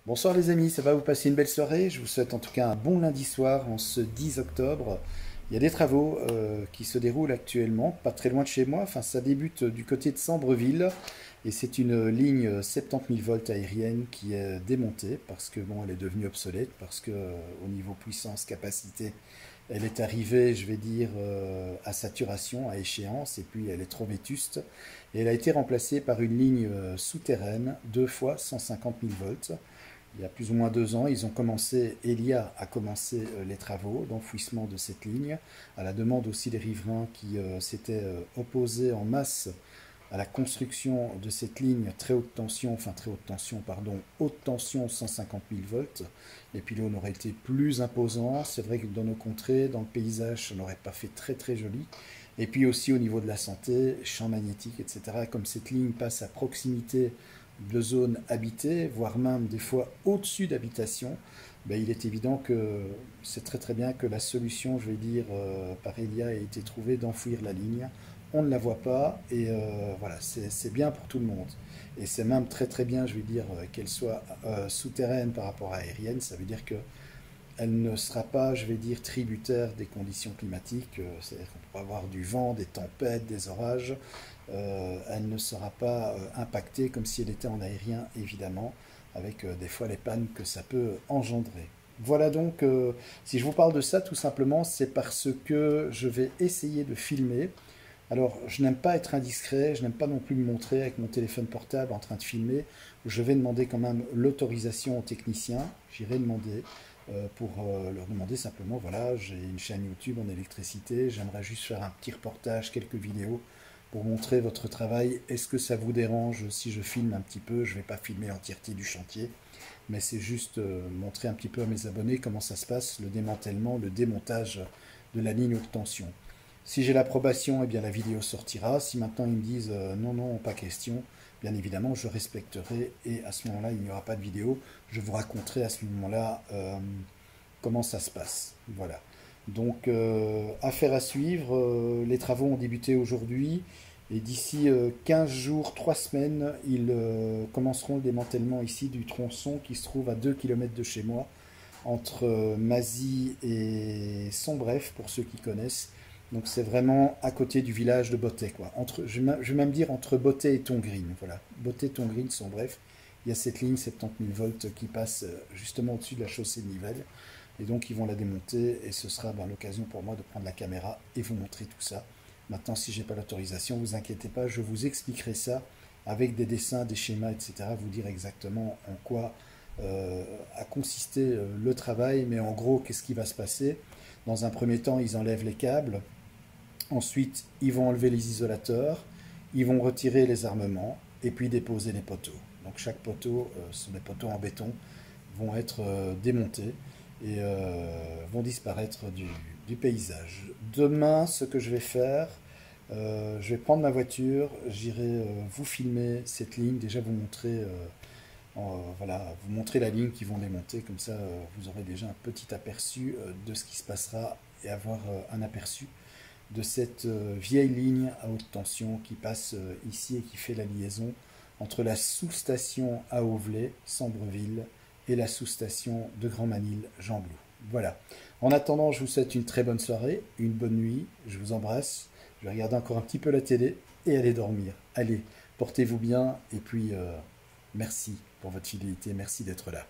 Bonsoir les amis, ça va, vous passer une belle soirée? Je vous souhaite en tout cas un bon lundi soir en ce 10 octobre. Il y a des travaux qui se déroulent actuellement, pas très loin de chez moi. Enfin, ça débute du côté de Sambreville et c'est une ligne 70 000 volts aérienne qui est démontée parce que bon, elle est devenue obsolète parce que au niveau puissance, capacité, elle est arrivée, je vais dire, à saturation, à échéance, et puis elle est trop vétuste. Et elle a été remplacée par une ligne souterraine, 2 fois 150 000 volts. Il y a plus ou moins 2 ans, Elia a commencé les travaux d'enfouissement de cette ligne, à la demande aussi des riverains qui s'étaient opposés en masse à la construction de cette ligne très haute tension, pardon, haute tension 150 000 volts. Les pylônes auraient été plus imposants. C'est vrai que dans nos contrées, dans le paysage, ça n'aurait pas fait très très joli. Et puis aussi au niveau de la santé, champs magnétiques, etc. Comme cette ligne passe à proximité de zones habitées, voire même des fois au-dessus d'habitations, ben, il est évident que c'est très très bien que la solution, je vais dire, par Elia ait été trouvée d'enfouir la ligne. On ne la voit pas et voilà, c'est bien pour tout le monde. Et c'est même très très bien, je vais dire, qu'elle soit souterraine par rapport à aérienne. Ça veut dire que elle ne sera pas, je vais dire, tributaire des conditions climatiques. C'est-à-dire qu'on pourra avoir du vent, des tempêtes, des orages. Elle ne sera pas impactée comme si elle était en aérien, évidemment, avec des fois les pannes que ça peut engendrer. Voilà donc, si je vous parle de ça, tout simplement, c'est parce que je vais essayer de filmer. Alors, je n'aime pas être indiscret, je n'aime pas non plus me montrer avec mon téléphone portable en train de filmer. Je vais demander quand même l'autorisation aux techniciens. J'irai demander pour leur demander simplement, voilà, j'ai une chaîne YouTube en électricité, j'aimerais juste faire un petit reportage, quelques vidéos pour montrer votre travail. Est-ce que ça vous dérange si je filme un petit peu? Je ne vais pas filmer l'entièreté du chantier, mais c'est juste montrer un petit peu à mes abonnés comment ça se passe, le démantèlement, le démontage de la ligne haute tension. Si j'ai l'approbation, eh bien la vidéo sortira. Si maintenant ils me disent non, non, pas question, bien évidemment, je respecterai et à ce moment-là, il n'y aura pas de vidéo. Je vous raconterai à ce moment-là comment ça se passe. Voilà. Donc, affaire à suivre. Les travaux ont débuté aujourd'hui et d'ici 15 jours, 3 semaines, ils commenceront le démantèlement ici du tronçon qui se trouve à 2 kilomètres de chez moi, entre Mazy et Sombref, pour ceux qui connaissent. Donc c'est vraiment à côté du village de Bottet, quoi. Je vais même dire entre Bottet et Tongrine. Voilà. Bottet, Tongrine, Sombref. Il y a cette ligne 70 000 volts qui passe justement au-dessus de la chaussée de Nivelles. Et donc ils vont la démonter et ce sera ben, l'occasion pour moi de prendre la caméra et vous montrer tout ça. Maintenant, si j'ai pas l'autorisation, vous inquiétez pas, je vous expliquerai ça avec des dessins, des schémas, etc. Vous dire exactement en quoi a consisté le travail, mais en gros, qu'est-ce qui va se passer? Dans un premier temps, ils enlèvent les câbles. Ensuite, ils vont enlever les isolateurs, ils vont retirer les armements et puis déposer les poteaux. Donc chaque poteau, ce sont des poteaux en béton, vont être démontés et vont disparaître du paysage. Demain, ce que je vais faire, je vais prendre ma voiture, j'irai vous filmer cette ligne, déjà vous montrer, voilà, vous montrer la ligne qu'ils vont démonter, comme ça vous aurez déjà un petit aperçu de ce qui se passera et avoir un aperçu de cette vieille ligne à haute tension qui passe ici et qui fait la liaison entre la sous-station à Auvelay, Sambreville, et la sous-station de Grand-Manil, Jean-Blou. Voilà. En attendant, je vous souhaite une très bonne soirée, une bonne nuit, je vous embrasse, je vais regarder encore un petit peu la télé et aller dormir. Allez, portez-vous bien et puis merci pour votre fidélité, merci d'être là.